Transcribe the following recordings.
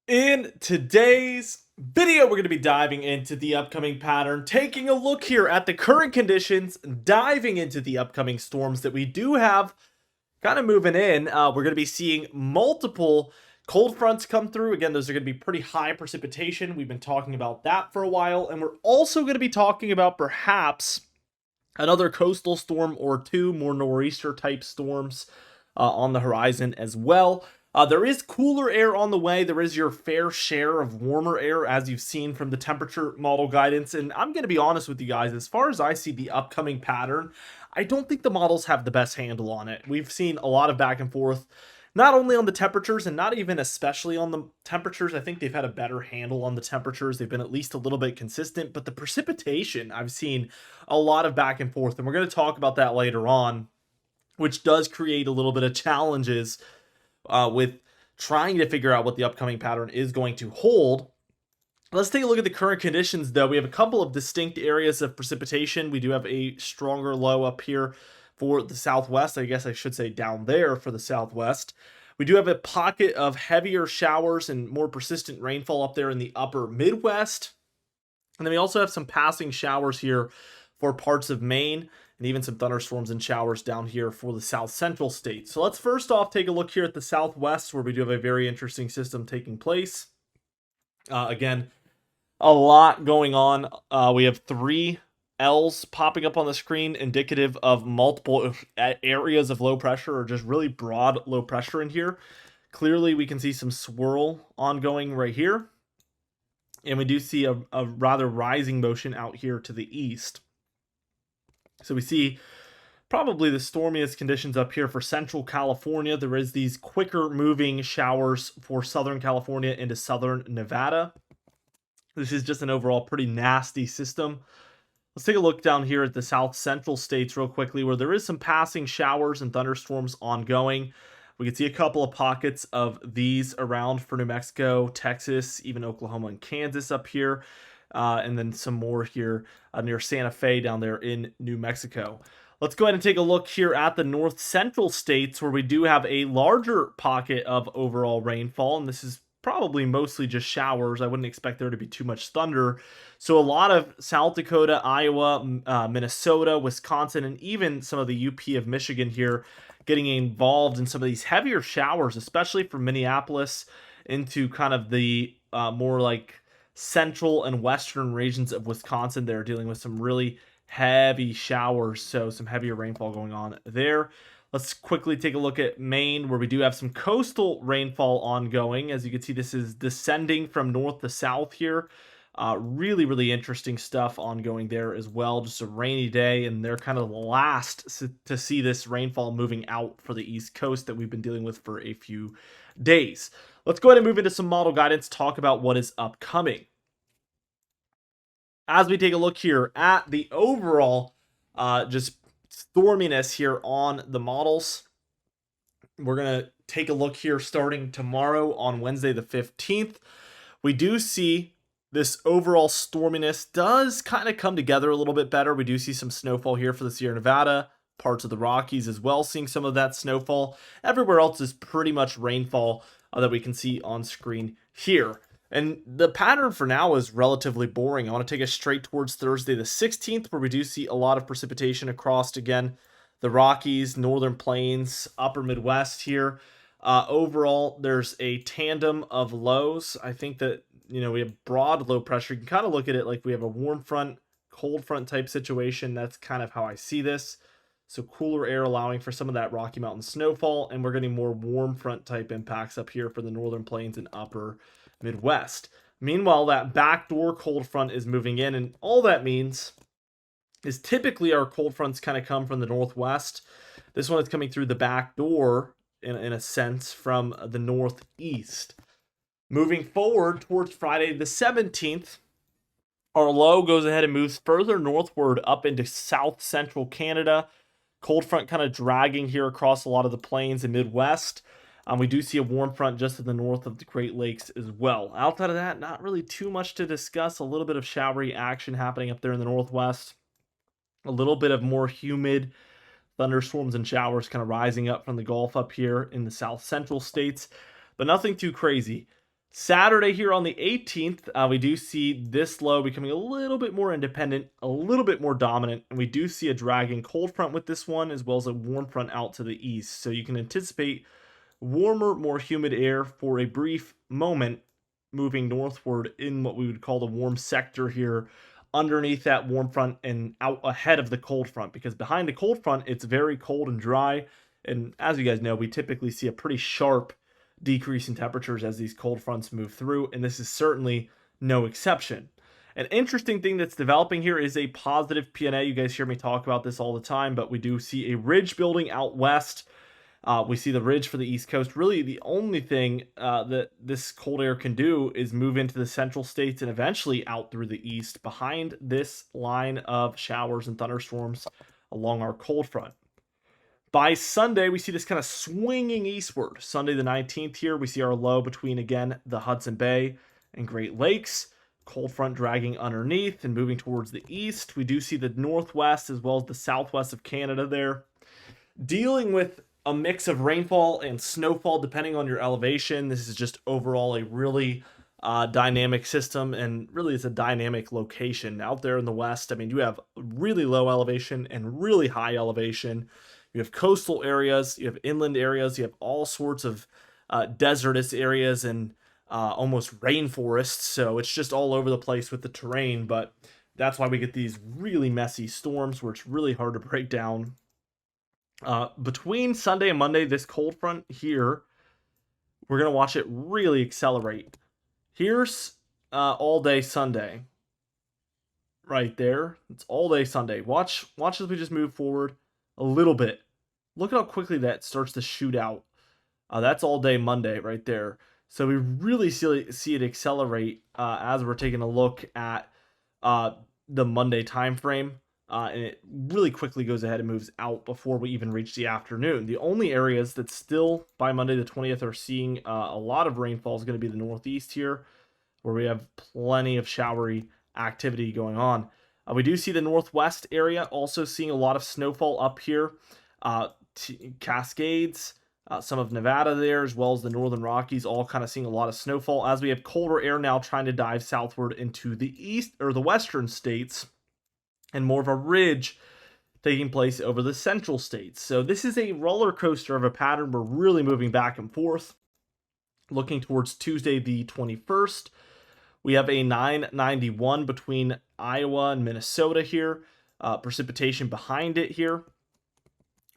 In today's video, we're going to be diving into the upcoming pattern, taking a look here at the current conditions, diving into the upcoming storms that we do have kind of moving in. We're going to be seeing multiple cold fronts come through. Again, those are going to be pretty high precipitation. We've been talking about that for a while, and we're also going to be talking about perhaps another coastal storm or two, more nor'easter type storms on the horizon as well. There is cooler air on the way. There is your fair share of warmer air, as you've seen from the temperature model guidance. And I'm going to be honest with you guys, as far as I see the upcoming pattern, I don't think the models have the best handle on it. We've seen a lot of back and forth, not only on the temperatures and not even especially on the temperatures. I think they've had a better handle on the temperatures. They've been at least a little bit consistent, but the precipitation, I've seen a lot of back and forth. And we're going to talk about that later on, which does create a little bit of challenges with trying to figure out what the upcoming pattern is going to hold. Let's take a look at the current conditions, though. We have a couple of distinct areas of precipitation. We do have a stronger low up here for the southwest. I guess I should say down there for the southwest. We do have a pocket of heavier showers and more persistent rainfall up there in the upper Midwest. And then we also have some passing showers here for parts of Maine, and even some thunderstorms and showers down here for the south central states. So let's first off take a look here at the southwest, where we do have a very interesting system taking place. Again, a lot going on. We have three L's popping up on the screen, indicative of multiple areas of low pressure, or just really broad low pressure in here. Clearly, we can see some swirl ongoing right here. And we do see a rather rising motion out here to the east. So we see probably the stormiest conditions up here for central California. There is these quicker moving showers for southern California into southern Nevada. This is just an overall pretty nasty system. Let's take a look down here at the south central states real quickly, where there is some passing showers and thunderstorms ongoing. We can see a couple of pockets of these around for New Mexico, Texas, even Oklahoma and Kansas up here. And then some more here near Santa Fe down there in New Mexico. Let's go ahead and take a look here at the north central states, where we do have a larger pocket of overall rainfall. And this is probably mostly just showers. I wouldn't expect there to be too much thunder. So a lot of South Dakota, Iowa, Minnesota, Wisconsin, and even some of the UP of Michigan here getting involved in some of these heavier showers, especially from Minneapolis into kind of the more like central and western regions of Wisconsin. They're dealing with some really heavy showers, so some heavier rainfall going on there. Let's quickly take a look at Maine, where we do have some coastal rainfall ongoing. As you can see, this is descending from north to south here. Really interesting stuff ongoing there as well. Just a rainy day, and they're kind of the last to see this rainfall moving out for the East Coast that we've been dealing with for a few days. Let's go ahead and move into some model guidance, talk about what is upcoming. As we take a look here at the overall just storminess here on the models, we're going to take a look here starting tomorrow on Wednesday the 15th. We do see this overall storminess does kind of come together a little bit better. We do see some snowfall here for the Sierra Nevada, parts of the Rockies as well, seeing some of that snowfall. Everywhere else is pretty much rainfall that we can see on screen here. And the pattern for now is relatively boring. I want to take us straight towards Thursday the 16th, where we do see a lot of precipitation across, again, the Rockies, Northern Plains, Upper Midwest here. Overall, there's a tandem of lows. I think that, we have broad low pressure. You can kind of look at it like we have a warm front, cold front type situation. That's kind of how I see this. So cooler air allowing for some of that Rocky Mountain snowfall, and we're getting more warm front type impacts up here for the Northern Plains and Upper Midwest. Meanwhile, that backdoor cold front is moving in, and all that means is typically our cold fronts kind of come from the northwest. This one is coming through the back door, in a sense, from the northeast. Moving forward towards Friday the 17th, our low goes ahead and moves further northward up into south central Canada. Cold front kind of dragging here across a lot of the plains and Midwest. We do see a warm front just to the north of the Great Lakes as well. Outside of that, not really too much to discuss. A little bit of showery action happening up there in the northwest. A little bit of more humid thunderstorms and showers kind of rising up from the Gulf up here in the south central states, but nothing too crazy. Saturday here on the 18th, we do see this low becoming a little bit more independent, a little bit more dominant, and we do see a dragging cold front with this one, as well as a warm front out to the east. So you can anticipate warmer, more humid air for a brief moment moving northward in what we would call the warm sector here underneath that warm front and out ahead of the cold front, because behind the cold front it's very cold and dry, and as you guys know, we typically see a pretty sharp decrease in temperatures as these cold fronts move through, and this is certainly no exception. An interesting thing that's developing here is a positive P&A. You guys hear me talk about this all the time, but we do see a ridge building out west. We see the ridge for the East Coast. Really, the only thing that this cold air can do is move into the central states and eventually out through the east behind this line of showers and thunderstorms along our cold front. By Sunday, we see this kind of swinging eastward. Sunday the 19th here, we see our low between, again, the Hudson Bay and Great Lakes. Cold front dragging underneath and moving towards the east. We do see the northwest as well as the southwest of Canada there, dealing with a mix of rainfall and snowfall depending on your elevation. This is just overall a really dynamic system, and really it's a dynamic location out there in the west. I mean, you have really low elevation and really high elevation. You have coastal areas, you have inland areas, you have all sorts of desertous areas and almost rainforests. So it's just all over the place with the terrain, but that's why we get these really messy storms where it's really hard to break down. Between Sunday and Monday, this cold front here, we're going to watch it really accelerate. Here's all day Sunday. Right there. It's all day Sunday. Watch as we just move forward a little bit. Look how quickly that starts to shoot out. That's all day Monday right there. So we really see it accelerate as we're taking a look at the Monday time frame. And it really quickly goes ahead and moves out before we even reach the afternoon. The only areas that still by Monday the 20th are seeing a lot of rainfall is going to be the northeast here, where we have plenty of showery activity going on. We do see the northwest area also seeing a lot of snowfall up here. Cascades, some of Nevada there, as well as the northern Rockies, all kind of seeing a lot of snowfall as we have colder air now trying to dive southward into the east or the western states, and more of a ridge taking place over the central states. So this is a roller coaster of a pattern. We're really moving back and forth. Looking towards Tuesday the 21st, we have a 991 between Iowa and Minnesota here. Precipitation behind it here.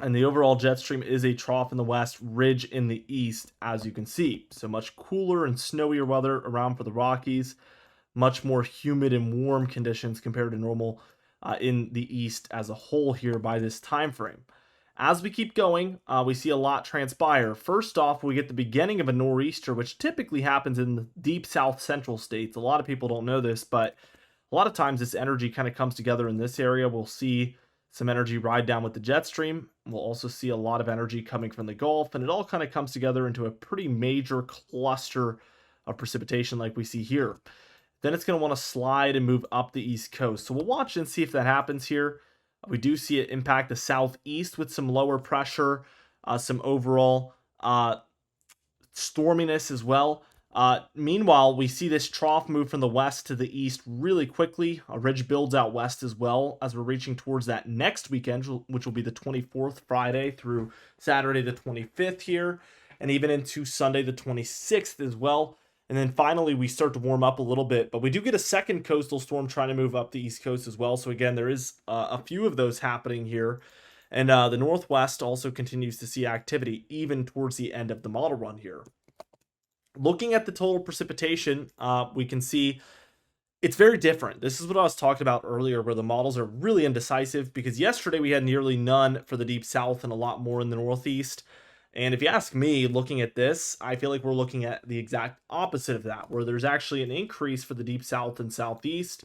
And the overall jet stream is a trough in the west, ridge in the east, as you can see. So much cooler and snowier weather around for the Rockies. Much more humid and warm conditions compared to normal in the east as a whole here by this time frame. As we keep going, we see a lot transpire. First off, we get the beginning of a nor'easter, which typically happens in the deep south central states. A lot of people don't know this, but a lot of times this energy kind of comes together in this area. We'll see some energy ride down with the jet stream. We'll also see a lot of energy coming from the Gulf, and it all kind of comes together into a pretty major cluster of precipitation like we see here. Then it's going to want to slide and move up the East Coast. So we'll watch and see if that happens here. We do see it impact the southeast with some lower pressure, some overall storminess as well. Meanwhile, we see this trough move from the west to the east really quickly. A ridge builds out west as well as we're reaching towards that next weekend, which will be the 24th, Friday through Saturday the 25th here, and even into Sunday the 26th as well. And then finally, we start to warm up a little bit, but we do get a second coastal storm trying to move up the East Coast as well. So again, there is a few of those happening here. And the Northwest also continues to see activity even towards the end of the model run here. Looking at the total precipitation, we can see it's very different. This is what I was talking about earlier, where the models are really indecisive, because yesterday we had nearly none for the Deep South and a lot more in the Northeast. And if you ask me, looking at this, I feel like we're looking at the exact opposite of that, where there's actually an increase for the Deep South and Southeast,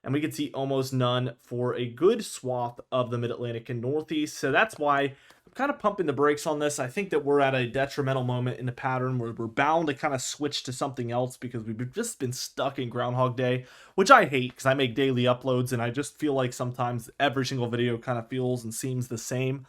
and we can see almost none for a good swath of the Mid-Atlantic and Northeast. So that's why I'm kind of pumping the brakes on this. I think that we're at a detrimental moment in the pattern where we're bound to kind of switch to something else, because we've just been stuck in Groundhog Day, which I hate because I make daily uploads and I just feel like sometimes every single video kind of feels and seems the same.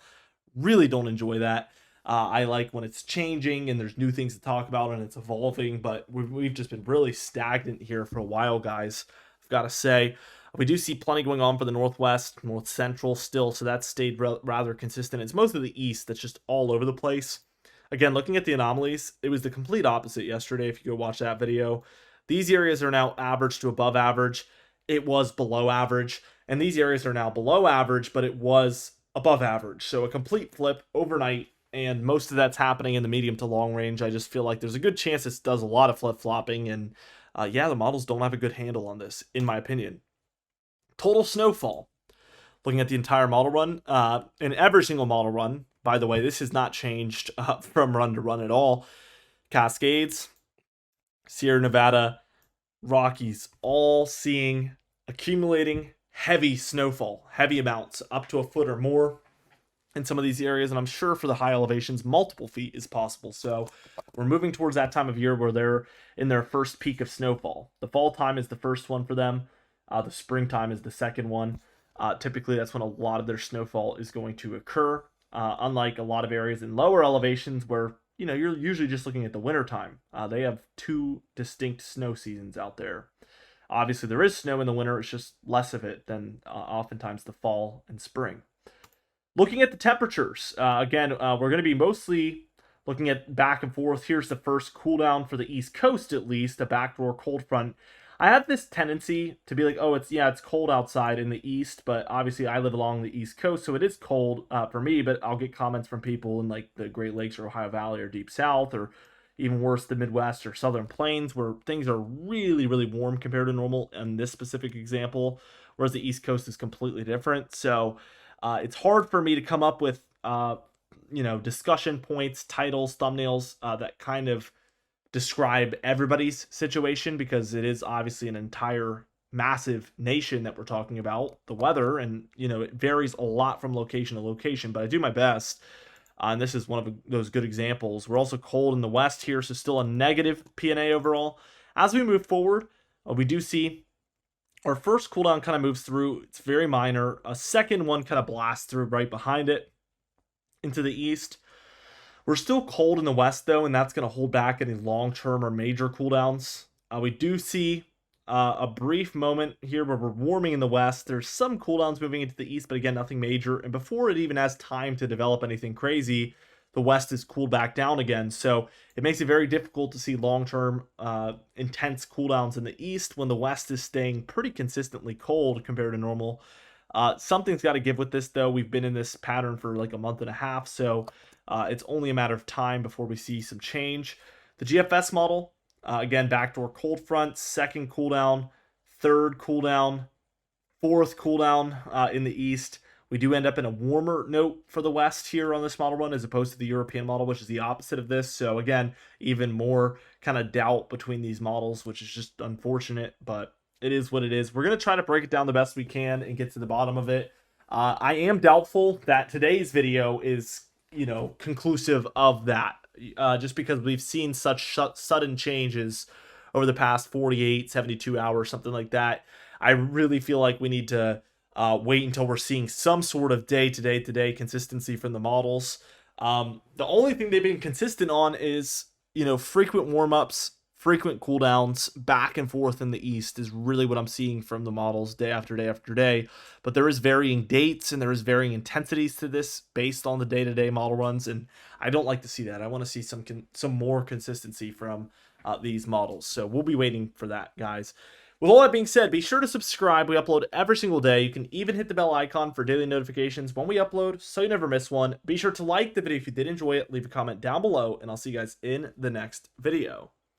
Really don't enjoy that. I like when it's changing and there's new things to talk about and it's evolving, but we've just been really stagnant here for a while, guys. I've got to say, we do see plenty going on for the Northwest, North Central still, so that's stayed rather consistent. It's mostly the East that's just all over the place. Again, looking at the anomalies, it was the complete opposite yesterday if you go watch that video. These areas are now average to above average. It was below average. And these areas are now below average, but it was above average. So a complete flip overnight, and most of that's happening in the medium to long range. I just feel like there's a good chance this does a lot of flip-flopping, and yeah, the models don't have a good handle on this, in my opinion. Total snowfall. Looking at the entire model run, in every single model run, by the way, this has not changed from run to run at all. Cascades, Sierra Nevada, Rockies, all seeing accumulating heavy snowfall, heavy amounts, up to a foot or more in some of these areas, and I'm sure for the high elevations, multiple feet is possible. So we're moving towards that time of year where they're in their first peak of snowfall. The fall time is the first one for them. The springtime is the second one. Typically, that's when a lot of their snowfall is going to occur. Unlike a lot of areas in lower elevations where, you know, you're usually just looking at the winter time. They have two distinct snow seasons out there. Obviously, there is snow in the winter. It's just less of it than oftentimes the fall and spring. Looking at the temperatures, again, we're going to be mostly looking at back and forth. Here's the first cool down for the East Coast, at least, a backdoor cold front. I have this tendency to be like, oh, it's cold outside in the East, but obviously I live along the East Coast, so it is cold for me, but I'll get comments from people in like the Great Lakes or Ohio Valley or Deep South, or even worse, the Midwest or Southern Plains, where things are really, really warm compared to normal in this specific example, whereas the East Coast is completely different. So it's hard for me to come up with, discussion points, titles, thumbnails that kind of describe everybody's situation, because it is obviously an entire massive nation that we're talking about, the weather, and it varies a lot from location to location, but I do my best. And this is one of those good examples. We're also cold in the west here, so still a negative PNA overall. As we move forward, we do see our first cooldown kind of moves through. It's very minor. A second one kind of blasts through right behind it into the east. We're still cold in the west, though, and that's going to hold back any long-term or major cooldowns. We do see a brief moment here where we're warming in the west. There's some cooldowns moving into the east, but again, nothing major. And before it even has time to develop anything crazy, the west is cooled back down again. So it makes it very difficult to see long-term intense cooldowns in the east when the west is staying pretty consistently cold compared to normal. Something's got to give with this, though. We've been in this pattern for like a month and a half, so it's only a matter of time before we see some change. The GFS model, again, backdoor cold front, second cooldown, third cooldown, fourth cooldown in the east. We do end up in a warmer note for the west here on this model run, as opposed to the European model, which is the opposite of this. So again, even more kind of doubt between these models, which is just unfortunate, but it is what it is. We're going to try to break it down the best we can and get to the bottom of it. I am doubtful that today's video is, conclusive of that, just because we've seen such sudden changes over the past 48, 72 hours, something like that. I really feel like we need to wait until we're seeing some sort of day-to-day consistency from the models. The only thing they've been consistent on is, frequent warm-ups, frequent cooldowns, back and forth in the east is really what I'm seeing from the models day after day after day. But there is varying dates and there is varying intensities to this based on the day-to-day model runs, and I don't like to see that. I want to see some more consistency from these models. So we'll be waiting for that, guys. With all that being said, be sure to subscribe. We upload every single day. You can even hit the bell icon for daily notifications when we upload, so you never miss one. Be sure to like the video if you did enjoy it. Leave a comment down below, and I'll see you guys in the next video.